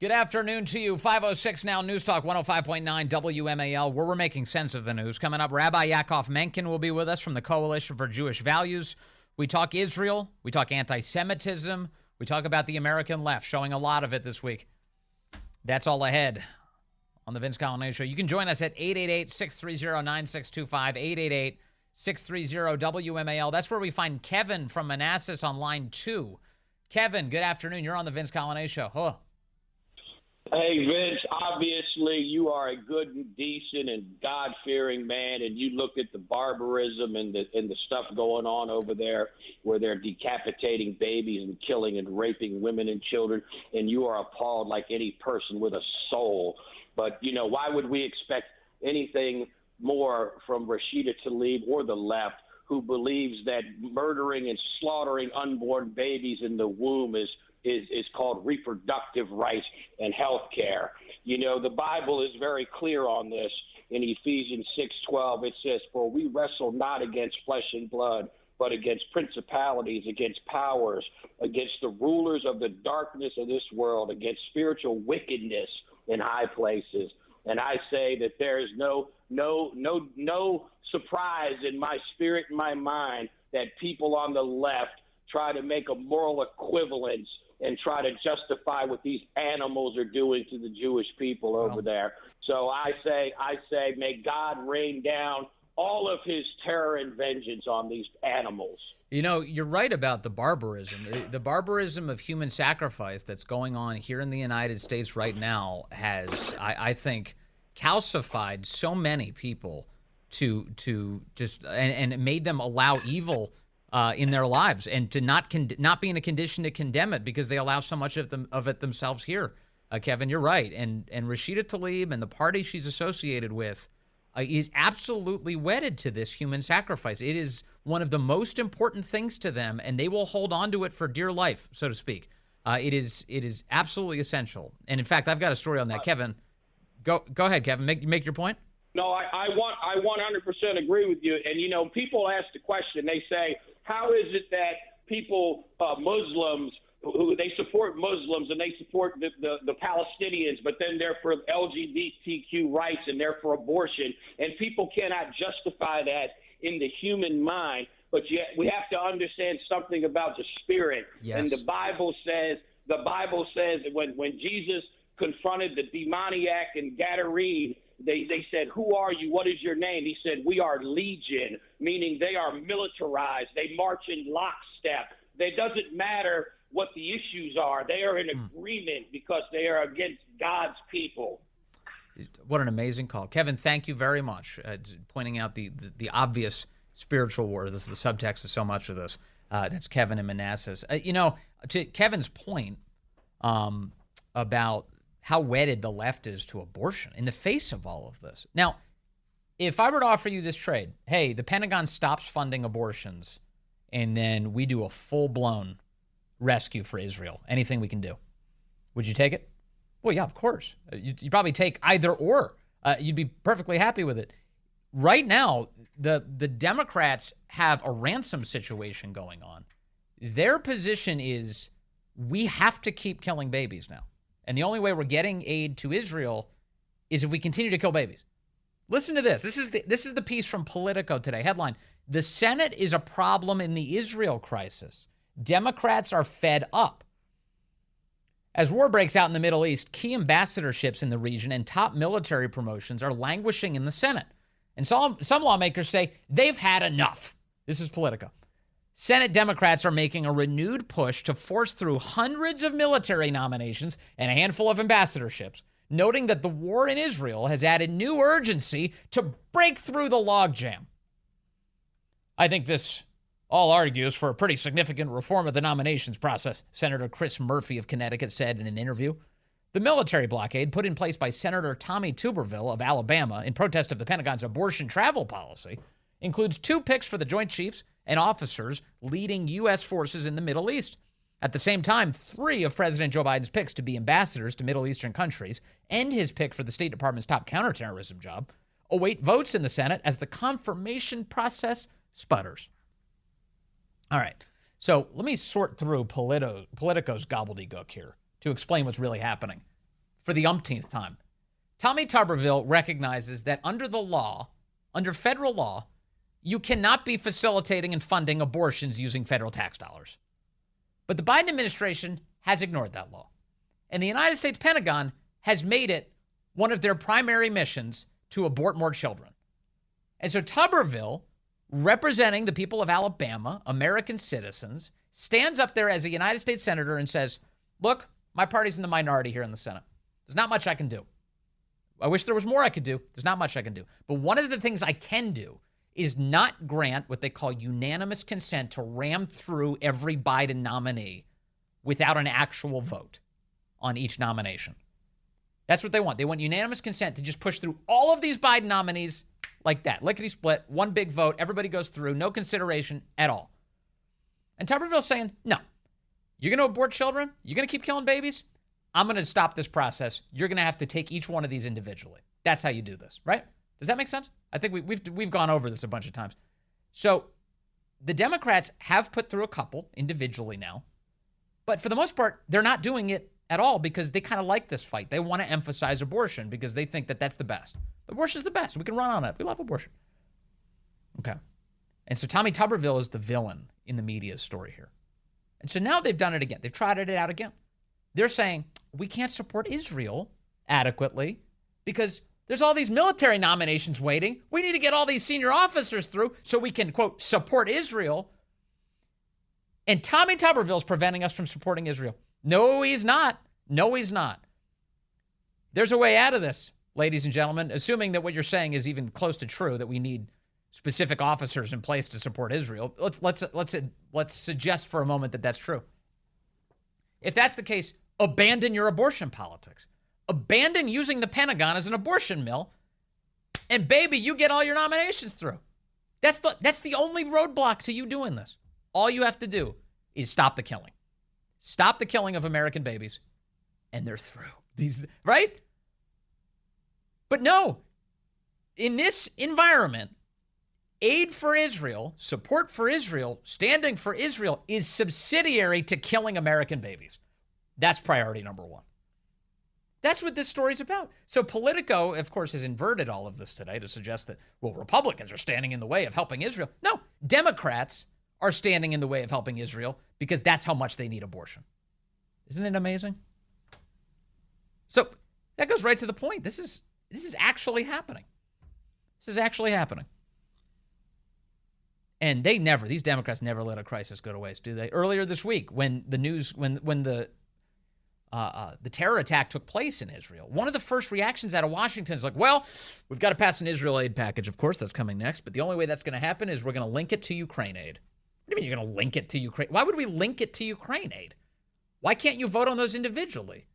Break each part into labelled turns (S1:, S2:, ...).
S1: Good afternoon to you. 506 now, News Talk 105.9 WMAL, where we're making sense of the news. Coming up, Rabbi Yaakov Menken will be with us from the Coalition for Jewish Values. We talk Israel. We talk anti-Semitism. We talk about the American left, showing a lot of it this week. That's all ahead on the Vince Coglianese Show. You can join us at 888-630-9625, 888-630-WMAL. That's where we find Kevin from Manassas on line 2. Kevin, good afternoon. You're on the Vince Coglianese Show. Hello.
S2: Hey, Vince, obviously you are a good and decent and God-fearing man, and you look at the barbarism and the stuff going on over there where they're decapitating babies and killing and raping women and children, and you are appalled like any person with a soul. But, why would we expect anything more from Rashida Tlaib or the left, who believes that murdering and slaughtering unborn babies in the womb is called reproductive rights and health care. The Bible is very clear on this. In Ephesians 6:12, it says, "For we wrestle not against flesh and blood, but against principalities, against powers, against the rulers of the darkness of this world, against spiritual wickedness in high places." And I say that there is no surprise in my spirit and my mind that people on the left try to make a moral equivalence and try to justify what these animals are doing to the Jewish people over there. So I say, may God rain down all of his terror and vengeance on these animals.
S1: You're right about the barbarism of human sacrifice that's going on here in the United States right now has, I think, calcified so many people to just and made them allow evil in their lives, and to not be in a condition to condemn it because they allow so much of it themselves here. Kevin, you're right. And Rashida Tlaib and the party she's associated with is absolutely wedded to this human sacrifice. It is one of the most important things to them, and they will hold on to it for dear life, so to speak. It is absolutely essential. And in fact, I've got a story on that. Kevin, go ahead, Kevin. Make your point.
S2: No, I 100% agree with you. And, people ask the question, they say, how is it that people, Muslims, who they support Muslims and they support the Palestinians, but then they're for LGBTQ rights and they're for abortion, and people cannot justify that in the human mind, but yet we have to understand something about the spirit.
S1: Yes.
S2: And the Bible says that when Jesus confronted the demoniac in Gadarene, they said, "Who are you? What is your name?" He said, "We are legion," meaning they are militarized. They march in lockstep. It doesn't matter what the issues are. They are in agreement because they are against God's people.
S1: What an amazing call. Kevin, thank you very much. Pointing out the obvious spiritual war. This is the subtext of so much of this. That's Kevin in Manassas. To Kevin's point about how wedded the left is to abortion in the face of all of this. Now, if I were to offer you this trade, hey, the Pentagon stops funding abortions, and then we do a full-blown rescue for Israel, anything we can do, would you take it? Well, yeah, of course. You'd probably take either or. You'd be perfectly happy with it. Right now, the Democrats have a ransom situation going on. Their position is we have to keep killing babies now. And the only way we're getting aid to Israel is if we continue to kill babies. Listen to this. This is the piece from Politico today. Headline: "The Senate is a problem in the Israel crisis. Democrats are fed up." As war breaks out in the Middle East, key ambassadorships in the region and top military promotions are languishing in the Senate. And some lawmakers say they've had enough. This is Politico. Senate Democrats are making a renewed push to force through hundreds of military nominations and a handful of ambassadorships, noting that the war in Israel has added new urgency to break through the logjam. I think this all argues for a pretty significant reform of the nominations process, Senator Chris Murphy of Connecticut said in an interview. The military blockade put in place by Senator Tommy Tuberville of Alabama in protest of the Pentagon's abortion travel policy includes 2 picks for the Joint Chiefs and officers leading U.S. forces in the Middle East. At the same time, 3 of President Joe Biden's picks to be ambassadors to Middle Eastern countries and his pick for the State Department's top counterterrorism job await votes in the Senate as the confirmation process sputters. All right, so let me sort through Politico's gobbledygook here to explain what's really happening. for the umpteenth time. Tommy Tuberville recognizes that under the law, under federal law, you cannot be facilitating and funding abortions using federal tax dollars. But the Biden administration has ignored that law. And the United States Pentagon has made it one of their primary missions to abort more children. And so Tuberville, representing the people of Alabama, American citizens, stands up there as a United States senator and says, look, my party's in the minority here in the Senate. There's not much I can do. I wish there was more I could do. There's not much I can do. But one of the things I can do is not grant what they call unanimous consent to ram through every Biden nominee without an actual vote on each nomination. That's what they want. They want unanimous consent to just push through all of these Biden nominees like that. Lickety split, one big vote, everybody goes through, no consideration at all. And Tuberville's saying, no, you're going to abort children? You're going to keep killing babies? I'm going to stop this process. You're going to have to take each one of these individually. That's how you do this, right? Does that make sense? I think we've gone over this a bunch of times. So the Democrats have put through a couple individually now, but for the most part, they're not doing it at all because they kind of like this fight. They want to emphasize abortion because they think that that's the best. Abortion's the best. We can run on it. We love abortion. Okay. And so Tommy Tuberville is the villain in the media's story here. And so now they've done it again. They've trotted it out again. They're saying, we can't support Israel adequately because there's all these military nominations waiting. We need to get all these senior officers through so we can, quote, support Israel. And Tommy Tuberville is preventing us from supporting Israel. No, he's not. No, he's not. There's a way out of this, ladies and gentlemen, assuming that what you're saying is even close to true, that we need specific officers in place to support Israel. Let's suggest for a moment that that's true. If that's the case, abandon your abortion politics. Abandon using the Pentagon as an abortion mill, and baby, you get all your nominations through. That's the only roadblock to you doing this. All you have to do is stop the killing. Stop the killing of American babies, and they're through. These, right? But no, in this environment, aid for Israel, support for Israel, standing for Israel is subsidiary to killing American babies. That's priority number one. That's what this story's about. So Politico, of course, has inverted all of this today to suggest that, well, Republicans are standing in the way of helping Israel. No, Democrats are standing in the way of helping Israel because that's how much they need abortion. Isn't it amazing? So that goes right to the point. This is actually happening. This is actually happening. And these Democrats never let a crisis go to waste, do they? Earlier this week, when the terror attack took place in Israel, one of the first reactions out of Washington is like, well, we've got to pass an Israel aid package. Of course, that's coming next. But the only way that's going to happen is we're going to link it to Ukraine aid. What do you mean you're going to link it to Ukraine? Why would we link it to Ukraine aid? Why can't you vote on those individually?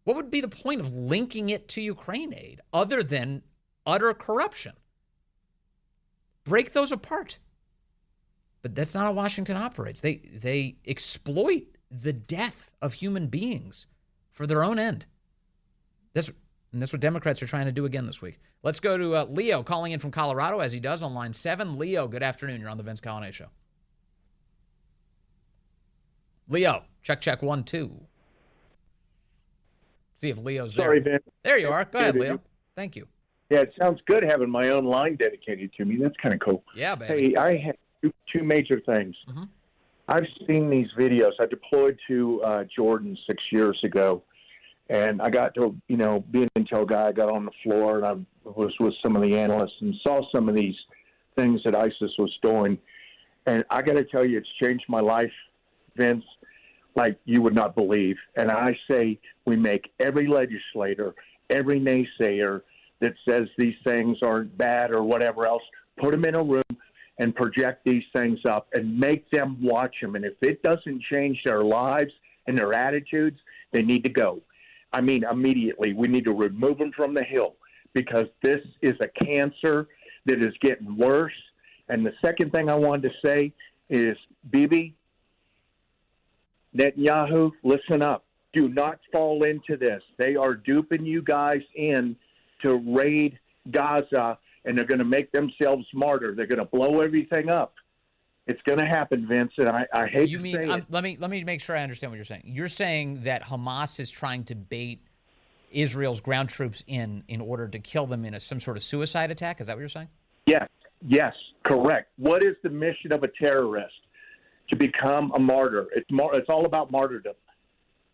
S1: What would be the point of linking it to Ukraine aid other than utter corruption? Break those apart. But that's not how Washington operates. They exploit the death of human beings for their own end. That's what Democrats are trying to do again this week. Let's go to Leo calling in from Colorado, as he does on line 7. Leo, good afternoon. You're on the Vince Coglianese Show. Leo, check 1, 2. See if Leo's there.
S3: Sorry, Vince.
S1: There you are. Go ahead, Leo. Thank you.
S3: Yeah, it sounds good having my own line dedicated to me. That's kind of cool.
S1: Yeah, baby.
S3: Hey, I have two major things.
S1: Mm-hmm.
S3: I've seen these videos. I deployed to Jordan 6 years ago, and I got to, being an intel guy, I got on the floor, and I was with some of the analysts and saw some of these things that ISIS was doing. And I got to tell you, it's changed my life, Vince, like you would not believe. And I say we make every legislator, every naysayer that says these things aren't bad or whatever else, put them in a room and project these things up and make them watch them. And if it doesn't change their lives and their attitudes, they need to go. I mean, immediately, we need to remove them from the hill because this is a cancer that is getting worse. And the second thing I wanted to say is, Bibi, Netanyahu, listen up. Do not fall into this. They are duping you guys in to raid Gaza, and they're going to make themselves smarter. They're going to blow everything up. It's going to happen, Vince, and I hate to say it.
S1: Let me make sure I understand what you're saying. You're saying that Hamas is trying to bait Israel's ground troops in order to kill them in some sort of suicide attack. Is that what you're saying?
S3: Yes, correct. What is the mission of a terrorist? To become a martyr. It's all about martyrdom.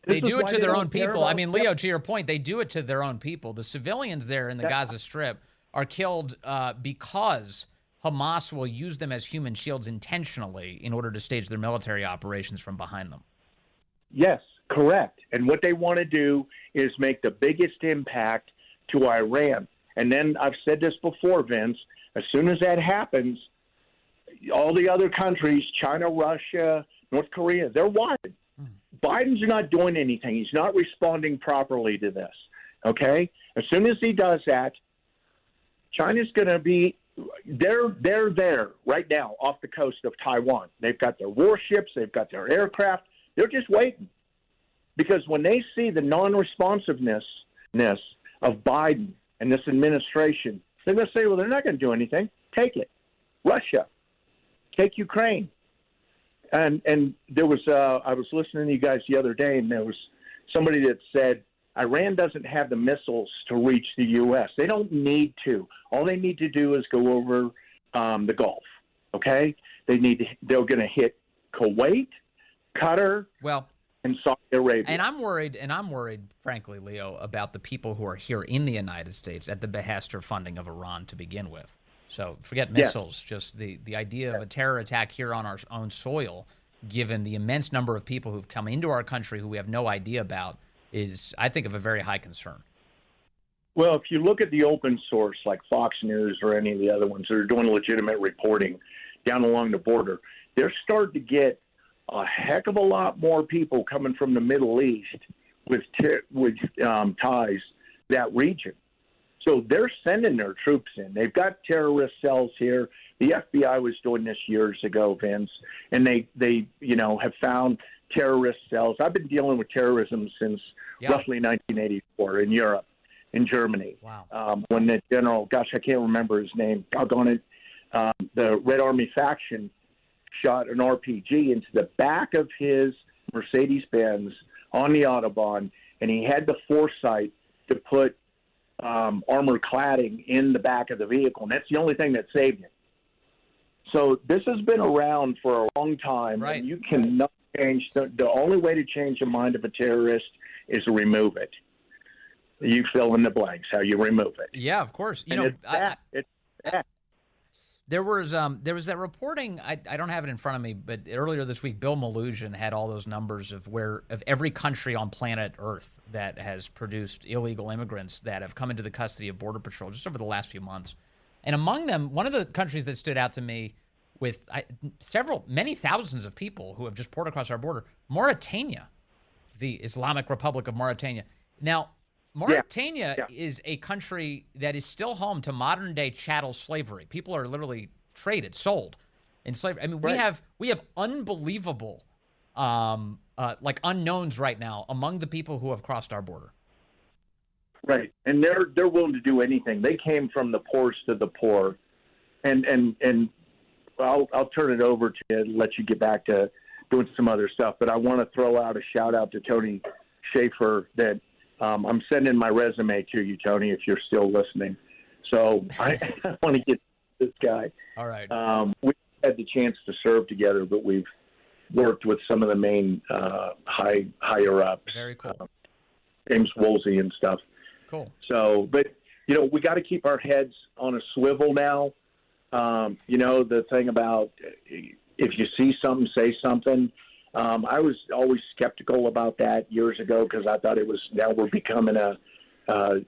S1: They do it to their own people. I mean, Leo, to your point, they do it to their own people. The civilians there in the Gaza Strip are killed because Hamas will use them as human shields intentionally in order to stage their military operations from behind them.
S3: Yes, correct. And what they want to do is make the biggest impact to Iran. And then I've said this before, Vince, as soon as that happens, all the other countries, China, Russia, North Korea, they're watching. Biden's not doing anything. He's not responding properly to this, okay? As soon as he does that, China's going to be they're there right now off the coast of Taiwan. They've got their warships. They've got their aircraft. They're just waiting. Because when they see the non-responsiveness of Biden and this administration, they're going to say, well, they're not going to do anything. Take it. Russia. Take Ukraine. And there was I was listening to you guys the other day, and there was somebody that said Iran doesn't have the missiles to reach the U.S. They don't need to. All they need to do is go over the Gulf. Okay, they're going to hit Kuwait, Qatar, and Saudi Arabia.
S1: And I'm worried, frankly, Leo, about the people who are here in the United States at the behest or funding of Iran to begin with. So forget missiles, just the idea of a terror attack here on our own soil, given the immense number of people who've come into our country who we have no idea about, is, I think, of a very high concern.
S3: Well, if you look at the open source, like Fox News or any of the other ones that are doing legitimate reporting down along the border, they're starting to get a heck of a lot more people coming from the Middle East with ties to that region. So they're sending their troops in. They've got terrorist cells here. The FBI was doing this years ago, Vince, and they have found terrorist cells. I've been dealing with terrorism since roughly 1984 in Europe, in Germany.
S1: Wow.
S3: When the general, I can't remember his name, doggone it, the Red Army faction shot an RPG into the back of his Mercedes-Benz on the Autobahn, and he had the foresight to put armor cladding in the back of the vehicle, and that's the only thing that saved him. So this has been around for a long time,
S1: right.
S3: And you cannot change. The only way to change the mind of a terrorist is to remove it. You fill in the blanks, how you remove it.
S1: Yeah, of course.
S3: It's bad.
S1: There was that reporting. I don't have it in front of me, but earlier this week, Bill Malugin had all those numbers of every country on planet Earth that has produced illegal immigrants that have come into the custody of Border Patrol just over the last few months. And among them, one of the countries that stood out to me with many thousands of people who have just poured across our border, Mauritania, the Islamic Republic of Mauritania. Now, Mauritania is a country that is still home to modern-day chattel slavery. People are literally traded, sold in slavery. I mean, we have unbelievable unknowns right now among the people who have crossed our border.
S3: Right, and they're willing to do anything. They came from the poorest of the poor, and I'll turn it over to you and let you get back to doing some other stuff. But I want to throw out a shout out to Tony Schaefer that I'm sending my resume to you, Tony, if you're still listening. So I want to get this guy.
S1: All right.
S3: We had the chance to serve together, but we've worked with some of the main higher ups.
S1: Very cool.
S3: James Woolsey and stuff.
S1: Cool.
S3: So, but, we got to keep our heads on a swivel now. The thing about if you see something, say something. I was always skeptical about that years ago because I thought now we're becoming a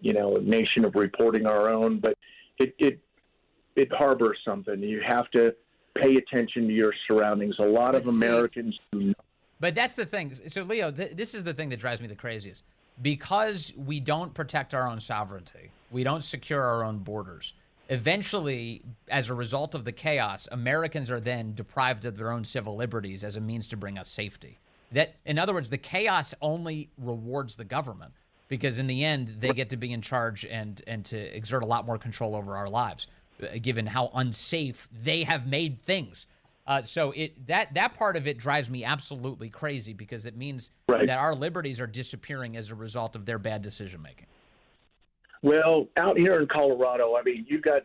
S3: nation of reporting our own, but it harbors something. You have to pay attention to your surroundings. A lot of Americans do not.
S1: But that's the thing. So, Leo, this is the thing that drives me the craziest. Because we don't protect our own sovereignty, we don't secure our own borders, eventually, as a result of the chaos, Americans are then deprived of their own civil liberties as a means to bring us safety. That, in other words, the chaos only rewards the government because in the end, they get to be in charge and to exert a lot more control over our lives, given how unsafe they have made things. So that part of it drives me absolutely crazy because it means that our liberties are disappearing as a result of their bad decision making.
S3: Well, out here in Colorado, I mean, you got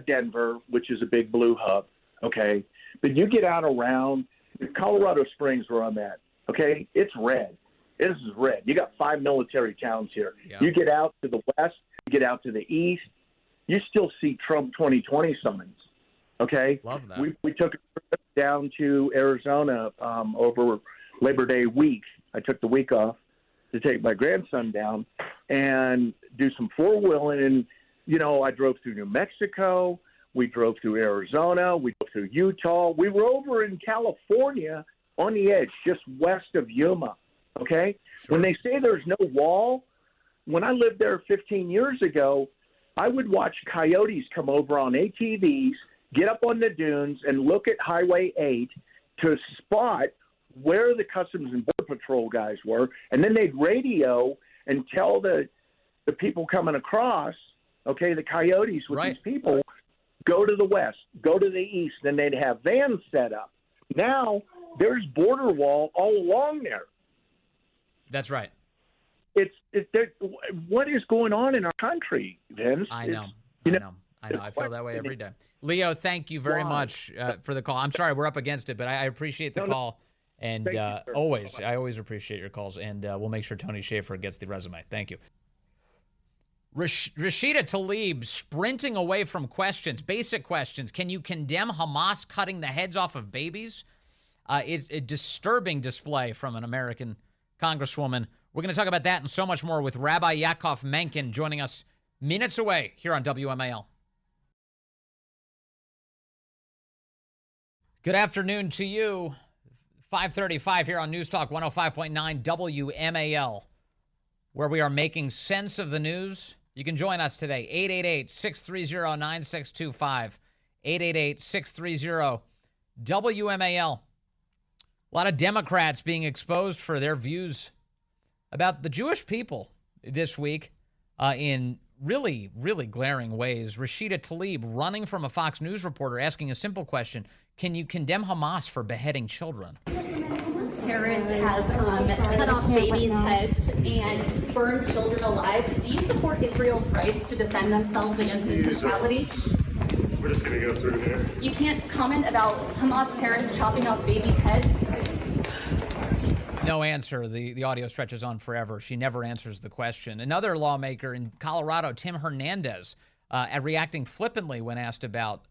S3: Denver, which is a big blue hub, okay? But you get out around Colorado Springs, where I'm at, okay? It's red. This is red. You got 5 military towns here. Yeah. You get out to the west, you get out to the east, you still see Trump 2020 signs, okay?
S1: Love that.
S3: We took a trip down to Arizona over Labor Day week. I took the week off to take my grandson down and do some four-wheeling. And, I drove through New Mexico. We drove through Arizona. We drove through Utah. We were over in California on the edge, just west of Yuma, okay? Sure. When they say there's no wall, when I lived there 15 years ago, I would watch coyotes come over on ATVs, get up on the dunes, and look at Highway 8 to spot where the Customs and Border Patrol guys were, and then they'd radio and tell the people coming across, okay, the coyotes with these people, go to the west, go to the east, then they'd have vans set up. Now there's border wall all along there.
S1: That's right.
S3: What is going on in our country, Vince?
S1: I know. I feel that way every day. Leo, thank you very much for the call. I'm sorry we're up against it, but I appreciate the call. And I always appreciate your calls, and we'll make sure Tony Schaefer gets the resume. Thank you. Rashida Tlaib sprinting away from questions, basic questions. Can you condemn Hamas cutting the heads off of babies? It's a disturbing display from an American congresswoman. We're going to talk about that and so much more with Rabbi Yaakov Menken joining us minutes away here on WMAL. Good afternoon to you. 5:35 here on News Talk 105.9 WMAL, where we are making sense of the news. You can join us today, 888-630-9625, 888-630-WMAL. A lot of Democrats being exposed for their views about the Jewish people this week in really, really glaring ways. Rashida Tlaib running from a Fox News reporter asking a simple question: can you condemn Hamas for beheading children?
S4: Terrorists have cut off babies' heads and burned children alive. Do you support Israel's rights to defend themselves against this brutality?
S5: We're just going to go through here.
S4: You can't comment about Hamas terrorists chopping off babies' heads?
S1: No answer. The audio stretches on forever. She never answers the question. Another lawmaker in Colorado, Tim Hernandez, reacting flippantly when asked about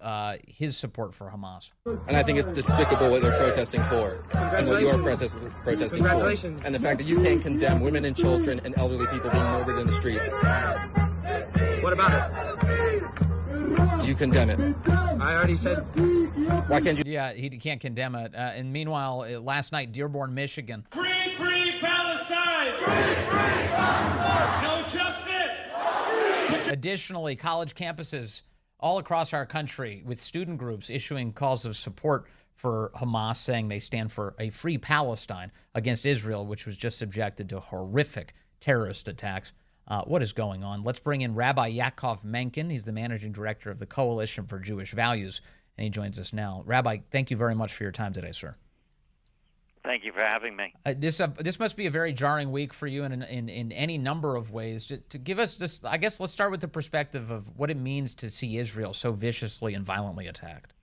S1: his support for Hamas.
S6: And I think it's despicable what they're protesting for and what you're protesting for. And the fact that you can't condemn women and children and elderly people being murdered in the streets.
S5: What about it?
S6: Do you condemn it?
S5: I already said.
S6: Why can't you?
S1: Yeah, he can't condemn it. And meanwhile, last night, Dearborn, Michigan.
S7: Free Palestine! Free Palestine! No justice!
S1: Additionally, college campuses all across our country with student groups issuing calls of support for Hamas, saying they stand for a free Palestine against Israel, which was just subjected to horrific terrorist attacks. What is going on? Let's bring in Rabbi Yaakov Menken. He's the managing director of the Coalition for Jewish Values, and he joins us now. Rabbi, thank you very much for your time today, sir.
S8: Thank you for having me.
S1: This must be a very jarring week for you in any number of ways. To give us this, I guess let's start with the perspective of what it means to see Israel so viciously and violently attacked.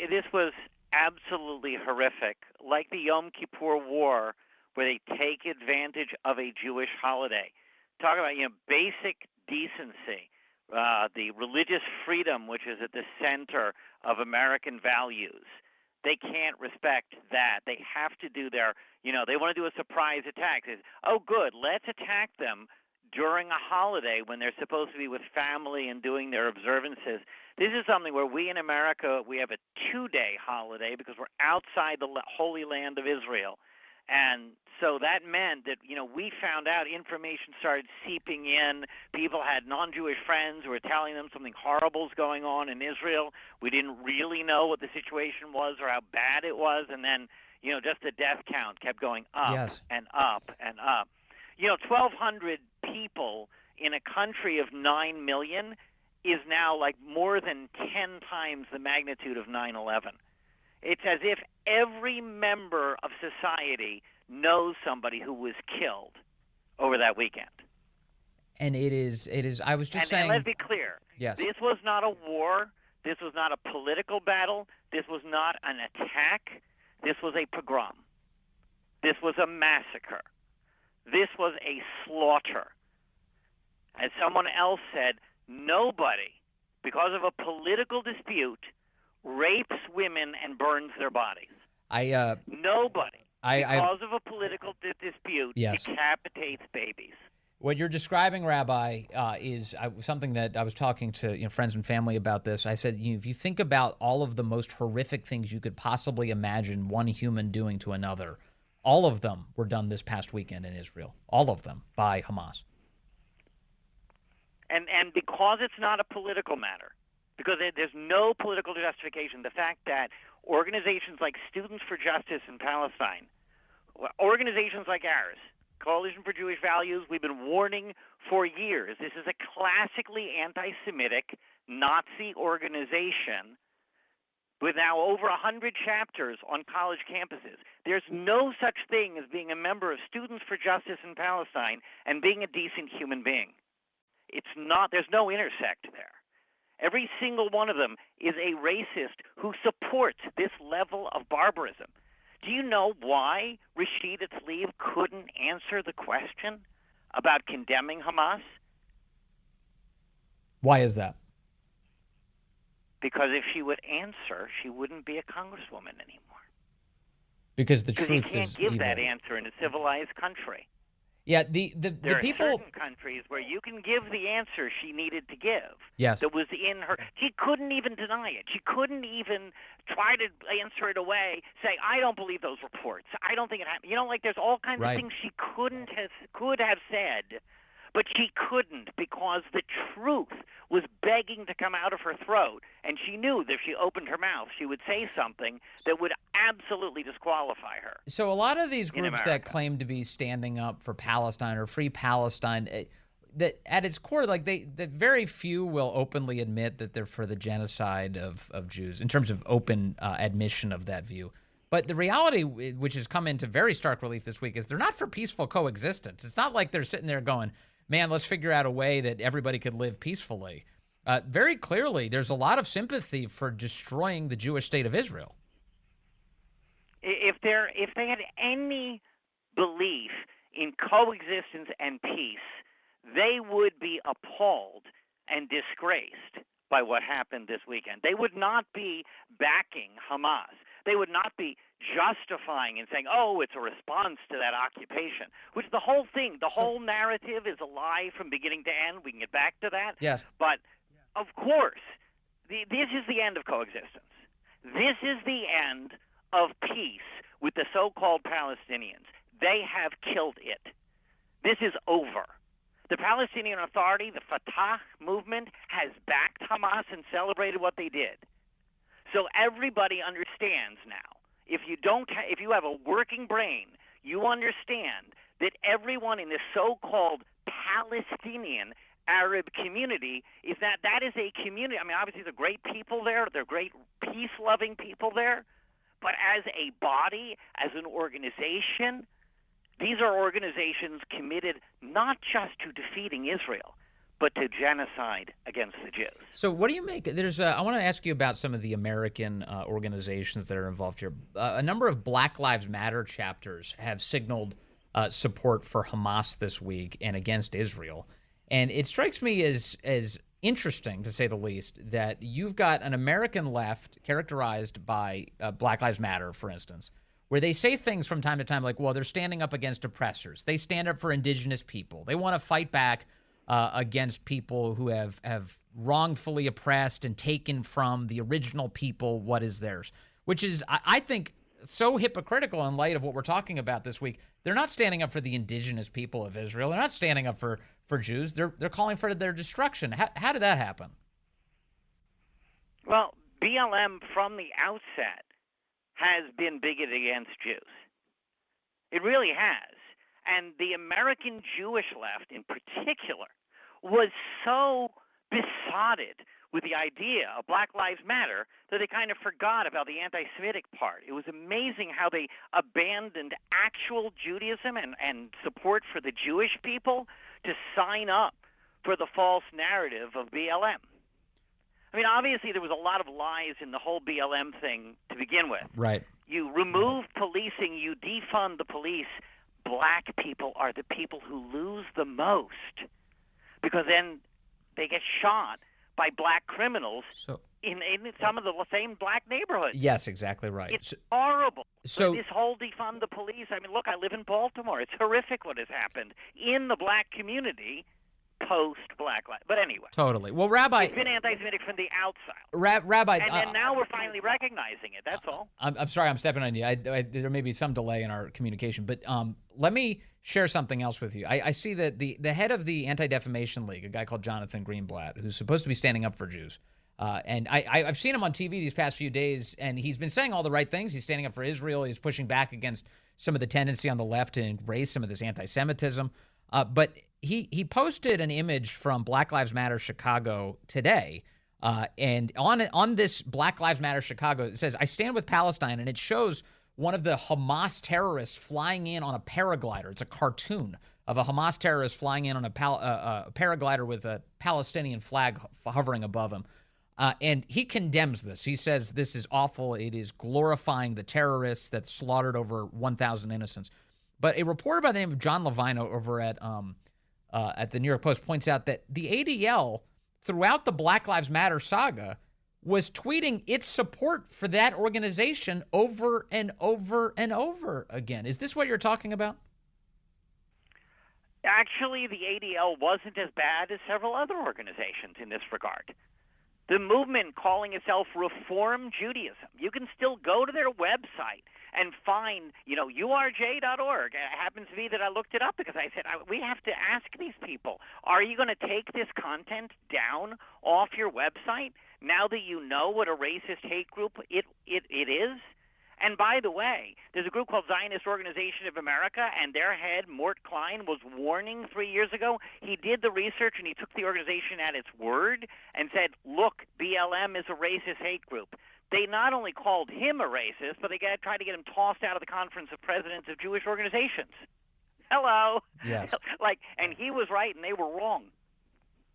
S8: This was absolutely horrific, like the Yom Kippur War, where they take advantage of a Jewish holiday. Talk about basic decency, the religious freedom, which is at the center of American values. They can't respect that. They have to do their, they want to do a surprise attack. They say, oh, good, let's attack them during a holiday when they're supposed to be with family and doing their observances. This is something where we in America, we have a 2-day holiday because we're outside the Holy Land of Israel. And so that meant that, we found out information started seeping in. People had non-Jewish friends who were telling them something horrible is going on in Israel. We didn't really know what the situation was or how bad it was. And then, just the death count kept going up and up and up. 1,200 people in a country of 9 million is now like more than 10 times the magnitude of 9/11. It's as if every member of society knows somebody who was killed over that weekend.
S1: And it is. I was just saying.
S8: And let's be clear.
S1: Yes.
S8: This was not a war. This was not a political battle. This was not an attack. This was a pogrom. This was a massacre. This was a slaughter. As someone else said, nobody, because of a political dispute, rapes women and burns their bodies. Nobody, because of a political dispute, decapitates babies.
S1: What you're describing, Rabbi, is something that I was talking to friends and family about this. I said, if you think about all of the most horrific things you could possibly imagine one human doing to another, all of them were done this past weekend in Israel. All of them by Hamas.
S8: And because it's not a political matter, because there's no political justification, the fact that organizations like Students for Justice in Palestine, organizations like ours, Coalition for Jewish Values, we've been warning for years. This is a classically anti-Semitic Nazi organization with now over 100 chapters on college campuses. There's no such thing as being a member of Students for Justice in Palestine and being a decent human being. It's not. There's no intersect there. Every single one of them is a racist who supports this level of barbarism. Do you know why Rashida Tlaib couldn't answer the question about condemning Hamas?
S1: Why is that?
S8: Because if she would answer, she wouldn't be a congresswoman anymore.
S1: Because the truth is
S8: you can't give that answer in a civilized country.
S1: Yeah,
S8: there
S1: people.
S8: Are certain countries where you can give the answer she needed to give.
S1: Yes.
S8: That was in her. She couldn't even deny it. She couldn't even try to answer it away. Say, I don't believe those reports. I don't think it happened. There's all kinds of things she could have said, but she couldn't because the truth was begging to come out of her throat, and she knew that if she opened her mouth, she would say something that would absolutely disqualify her.
S1: So a lot of these groups that claim to be standing up for Palestine or free Palestine, that at its core, that very few will openly admit that they're for the genocide of Jews in terms of open admission of that view. But the reality, which has come into very stark relief this week, is they're not for peaceful coexistence. It's not like they're sitting there going, man, let's figure out a way that everybody could live peacefully. Very clearly, there's a lot of sympathy for destroying the Jewish state of Israel.
S8: If they had any belief in coexistence and peace, they would be appalled and disgraced by what happened this weekend. They would not be backing Hamas. They would not be justifying and saying, oh, it's a response to that occupation, which the whole thing, the whole narrative is a lie from beginning to end. We can get back to that.
S1: Yes.
S8: But, of course, this is the end of coexistence. This is the end of peace with the so-called Palestinians. They have killed it. This is over. The Palestinian Authority, the Fatah movement, has backed Hamas and celebrated what they did. So everybody understands now. If you have a working brain, you understand that everyone in this so-called Palestinian Arab community is that is a community. I mean, obviously, they're great people there. They're great peace-loving people there. But as a body, as an organization, these are organizations committed not just to defeating Israel, but to genocide against the Jews.
S1: So what do you make? I want to ask you about some of the American organizations that are involved here. A number of Black Lives Matter chapters have signaled support for Hamas this week and against Israel. And it strikes me as interesting, to say the least, that you've got an American left characterized by Black Lives Matter, for instance, where they say things from time to time like, well, they're standing up against oppressors. They stand up for indigenous people. They want to fight back against people who have wrongfully oppressed and taken from the original people what is theirs, which is, I think, so hypocritical in light of what we're talking about this week. They're not standing up for the indigenous people of Israel. They're not standing up for Jews. They're calling for their destruction. How did that happen?
S8: Well, BLM from the outset has been bigoted against Jews. It really has. And the American Jewish left in particular was so besotted with the idea of Black Lives Matter that they kind of forgot about the anti-Semitic part. It was amazing how they abandoned actual Judaism and support for the Jewish people to sign up for the false narrative of BLM. I mean, obviously there was a lot of lies in the whole BLM thing to begin with.
S1: Right.
S8: You remove policing, you defund the police. Black people are the people who lose the most because then they get shot by black criminals in some of the same black neighborhoods.
S1: Yes, exactly right.
S8: It's horrible.
S1: So
S8: this whole defund the police, I mean, look, I live in Baltimore. It's horrific what has happened in the black community post-Black Lives. But anyway.
S1: Totally. Well, Rabbi...
S8: It's been anti-Semitic from the outside.
S1: Rabbi...
S8: And then now we're finally recognizing it. That's all.
S1: I'm sorry I'm stepping on you. There may be some delay in our communication, but let me share something else with you. I see that the head of the Anti-Defamation League, a guy called Jonathan Greenblatt, who's supposed to be standing up for Jews, and I've seen him on TV these past few days, and he's been saying all the right things. He's standing up for Israel. He's pushing back against some of the tendency on the left to embrace some of this anti-Semitism. But he posted an image from Black Lives Matter Chicago today, and on this Black Lives Matter Chicago, it says, "I stand with Palestine," and it shows one of the Hamas terrorists flying in on a paraglider. It's a cartoon of a Hamas terrorist flying in on a paraglider with a Palestinian flag hovering above him. And he condemns this. He says this is awful. It is glorifying the terrorists that slaughtered over 1,000 innocents. But a reporter by the name of John Levino over at the New York Post points out that the ADL, throughout the Black Lives Matter saga, was tweeting its support for that organization over and over and over again. Is this what you're talking about?
S8: Actually, the ADL wasn't as bad as several other organizations in this regard. The movement calling itself Reform Judaism, you can still go to their website and find, urj.org. It happens to be that I looked it up because I said, we have to ask these people, are you going to take this content down off your website now that you know what a racist hate group it is? And by the way, there's a group called Zionist Organization of America, and their head, Mort Klein, was warning 3 years ago. He did the research, and he took the organization at its word and said, look, BLM is a racist hate group. They not only called him a racist, but they tried to get him tossed out of the Conference of Presidents of Jewish Organizations. Hello.
S1: Yes.
S8: And he was right, and they were wrong.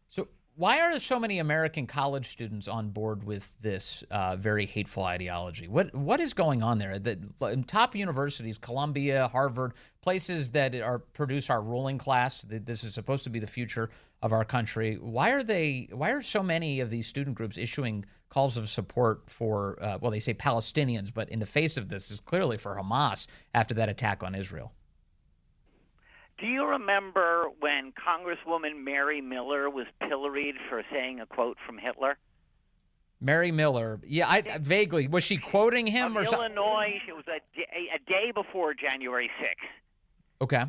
S1: So why are so many American college students on board with this very hateful ideology? What is going on there? In top universities, Columbia, Harvard, places that produce our ruling class, this is supposed to be the future of our country. Why are so many of these student groups issuing calls of support for, they say Palestinians, but in the face of this is clearly for Hamas after that attack on Israel?
S8: Do you remember when Congresswoman Mary Miller was pilloried for saying a quote from Hitler?
S1: Mary Miller. Yeah, I vaguely. Was she quoting him or something?
S8: Illinois. It was a day before January 6th.
S1: Okay.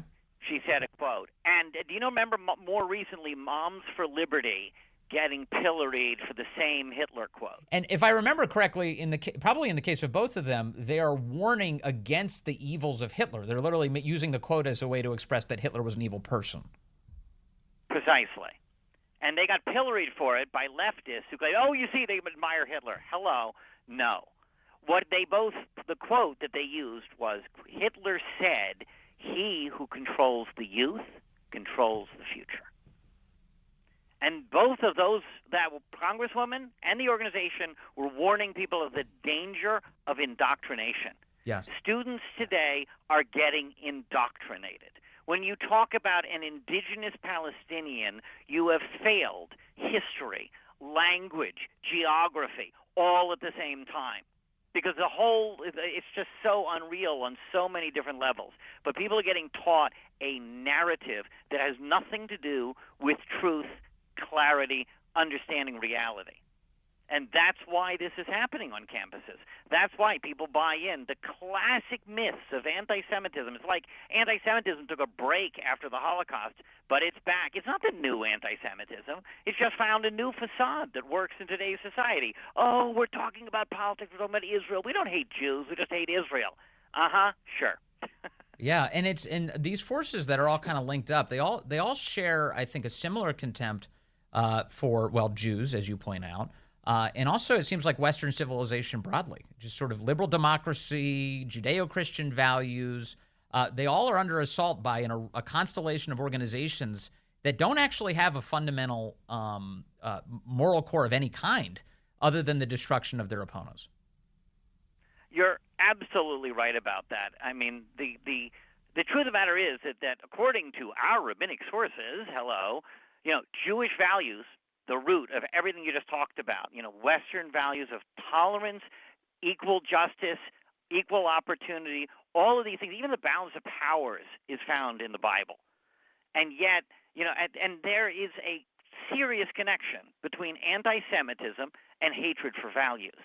S8: She said a quote. And do you remember more recently Moms for Liberty getting pilloried for the same Hitler quote?
S1: And if I remember correctly, probably in the case of both of them, they are warning against the evils of Hitler. They're literally using the quote as a way to express that Hitler was an evil person.
S8: Precisely. And they got pilloried for it by leftists who go, oh, you see, they admire Hitler. Hello. No. The quote that they used was, Hitler said, he who controls the youth controls the future. And both of those, that Congresswoman and the organization, were warning people of the danger of indoctrination.
S1: Yes.
S8: Students today are getting indoctrinated. When you talk about an indigenous Palestinian, you have failed history, language, geography, all at the same time. Because it's just so unreal on so many different levels. But people are getting taught a narrative that has nothing to do with truth, clarity, understanding reality. And that's why this is happening on campuses. That's why people buy in. The classic myths of anti-Semitism. It's like anti-Semitism took a break after the Holocaust, but it's back. It's not the new anti-Semitism. It's just found a new facade that works in today's society. Oh, we're talking about politics. We're talking about Israel. We don't hate Jews. We just hate Israel. Sure.
S1: Yeah, and these forces that are all kind of linked up, they all share, I think, a similar contempt for Jews, as you point out. And also, it seems like Western civilization broadly, just sort of liberal democracy, Judeo-Christian values. They all are under assault by a constellation of organizations that don't actually have a fundamental moral core of any kind other than the destruction of their opponents.
S8: You're absolutely right about that. I mean, the truth of the matter is that according to our rabbinic sources, Jewish values, the root of everything you just talked about, Western values of tolerance, equal justice, equal opportunity, all of these things, even the balance of powers is found in the Bible. And yet, and there is a serious connection between anti-Semitism and hatred for values.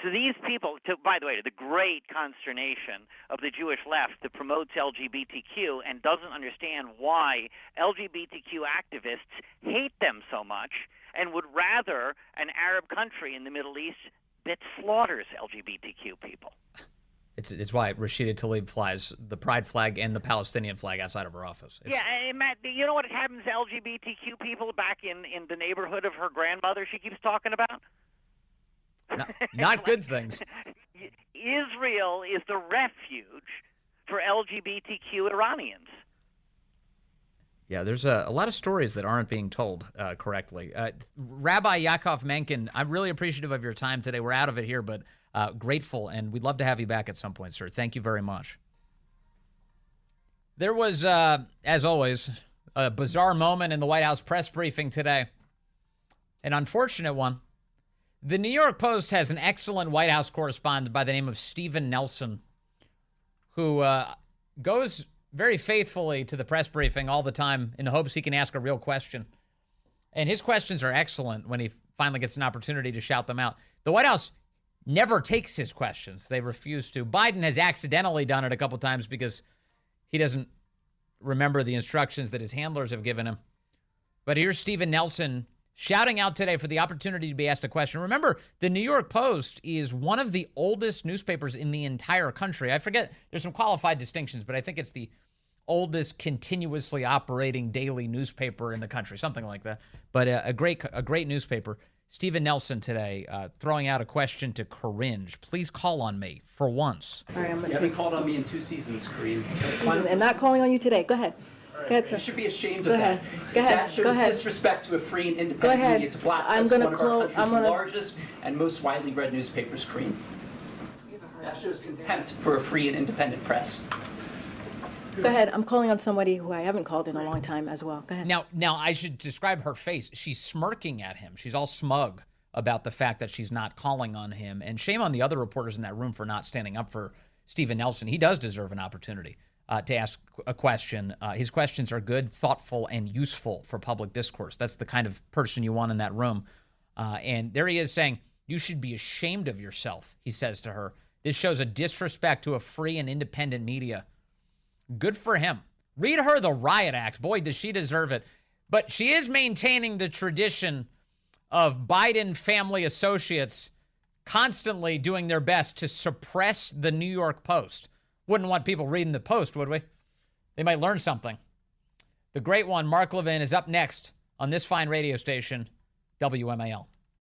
S8: So these people, by the way, to the great consternation of the Jewish left that promotes LGBTQ and doesn't understand why LGBTQ activists hate them so much and would rather an Arab country in the Middle East that slaughters LGBTQ people.
S1: It's why Rashida Tlaib flies the pride flag and the Palestinian flag outside of her office.
S8: And Matt, you know what happens to LGBTQ people back in the neighborhood of her grandmother she keeps talking about?
S1: Not good things.
S8: Israel is the refuge for LGBTQ Iranians.
S1: Yeah, there's a lot of stories that aren't being told correctly. Rabbi Yaakov Menken, I'm really appreciative of your time today. We're out of it here, but grateful, and we'd love to have you back at some point, sir. Thank you very much. There was, as always, a bizarre moment in the White House press briefing today. An unfortunate one. The New York Post has an excellent White House correspondent by the name of Stephen Nelson, who goes very faithfully to the press briefing all the time in the hopes he can ask a real question. And his questions are excellent when he finally gets an opportunity to shout them out. The White House never takes his questions. They refuse to. Biden has accidentally done it a couple times because he doesn't remember the instructions that his handlers have given him. But here's Stephen Nelson shouting out today for the opportunity to be asked a question. Remember, the New York Post is one of the oldest newspapers in the entire country. I forget, there's some qualified distinctions, but I think it's the oldest continuously operating daily newspaper in the country, something like that. But a great newspaper. Stephen Nelson today throwing out a question to Karinge. Please call on me for once.
S9: All right,
S10: you haven't called on me in 2 seasons, Kareem.
S9: And not calling on you today. Go ahead.
S10: Right.
S9: Go ahead, sir.
S10: You should be ashamed
S9: Go
S10: of
S9: ahead.
S10: that.
S9: Go ahead.
S10: That shows
S9: Go ahead.
S10: disrespect to a free and independent media. It's a black
S9: I'm
S10: one
S9: gonna
S10: of our country's
S9: to
S10: largest and most widely read newspapers, Kareem. That shows contempt for a free and independent press.
S9: Go ahead. I'm calling on somebody who I haven't called in a long time as well. Go ahead.
S1: Now I should describe her face. She's smirking at him. She's all smug about the fact that she's not calling on him. And shame on the other reporters in that room for not standing up for Stephen Nelson. He does deserve an opportunity to ask a question. His questions are good, thoughtful, and useful for public discourse. That's the kind of person you want in that room. And there he is saying, "You should be ashamed of yourself," he says to her. "This shows a disrespect to a free and independent media." Good for him. Read her the riot act. Boy, does she deserve it. But she is maintaining the tradition of Biden family associates constantly doing their best to suppress the New York Post. Wouldn't want people reading the Post, would we? They might learn something. The great one, Mark Levin, is up next on this fine radio station, WMAL.